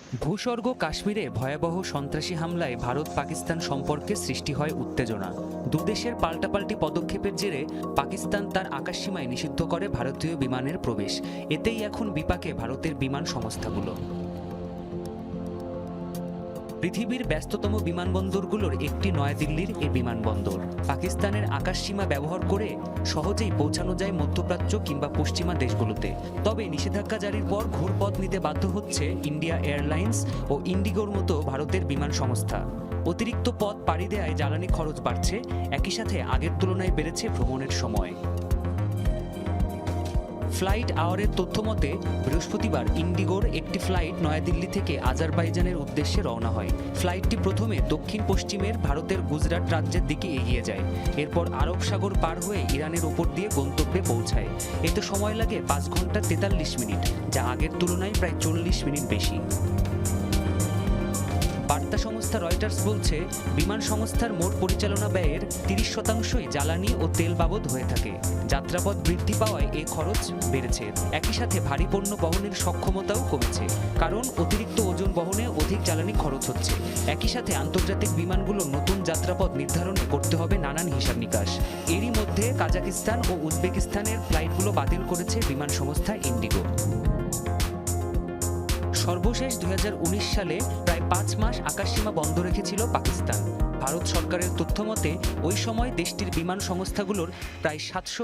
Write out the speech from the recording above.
ভূস্বর্গ কাশ্মীরে ভয়াবহ সন্ত্রাসী হামলায় ভারত পাকিস্তান সম্পর্কে সৃষ্টি হয় উত্তেজনা। দুদেশের পাল্টাপাল্টি পদক্ষেপের জেরে পাকিস্তান তার আকাশসীমায় নিষিদ্ধ করে ভারতীয় বিমানের প্রবেশ। এতেই এখন বিপাকে ভারতের বিমান সংস্থাগুলো। পৃথিবীর ব্যস্ততম বিমানবন্দরগুলোর একটি নয়াদিল্লির এই বিমানবন্দর। পাকিস্তানের আকাশসীমা ব্যবহার করে সহজেই পৌঁছানো যায় মধ্যপ্রাচ্য কিংবা পশ্চিমা দেশগুলোতে। তবে নিষেধাজ্ঞা জারির পর ঘুরপথ নিতে বাধ্য হচ্ছে ইন্ডিয়া এয়ারলাইন্স ও ইন্ডিগোর মতো ভারতের বিমান সংস্থা। অতিরিক্ত পথ পাড়ি দেওয়ায় জ্বালানি খরচ বাড়ছে, একই সাথে আগের তুলনায় বেড়েছে ভ্রমণের সময়। ফ্লাইট আওয়ারের তথ্য মতে বৃহস্পতিবার ইন্ডিগোর একটি ফ্লাইট নয়াদিল্লি থেকে আজারবাইজানের উদ্দেশ্যে রওনা হয়। ফ্লাইটটি প্রথমে দক্ষিণ পশ্চিমের ভারতের গুজরাট রাজ্যের দিকে এগিয়ে যায়, এরপর আরব সাগর পার হয়ে ইরানের ওপর দিয়ে গন্তব্যে পৌঁছায়। এতে সময় লাগে 5 ঘন্টা 43 মিনিট, যা আগের তুলনায় প্রায় 40 মিনিট বেশি। বার্তা সংস্থা রয়টার্স বলছে, বিমান সংস্থার মোট পরিচালনা ব্যয়ের 30%ই জ্বালানি ও তেল বাবদ হয়ে থাকে। যাত্রাপথ বৃদ্ধি পাওয়ায় এ খরচ বেড়েছে। একই সাথে ভারী পণ্য বহনের সক্ষমতাও কমেছে, কারণ অতিরিক্ত ওজন বহনে অধিক জ্বালানি খরচ হচ্ছে। একই সাথে আন্তর্জাতিক বিমানগুলো নতুন যাত্রাপথ নির্ধারণে করতে হবে নানান হিসাব নিকাশ। এরই মধ্যে কাজাকিস্তান ও উজবেকিস্তানের ফ্লাইটগুলো বাতিল করেছে বিমান সংস্থা ইন্ডিগো। সর্বশেষ 2019 সালে প্রায় 5 মাস আকাশসীমা বন্ধ রেখেছিল পাকিস্তান। ভারত সরকারের তথ্য মতে ওই সময় দেশটির বিমান সংস্থাগুলোর প্রায় 700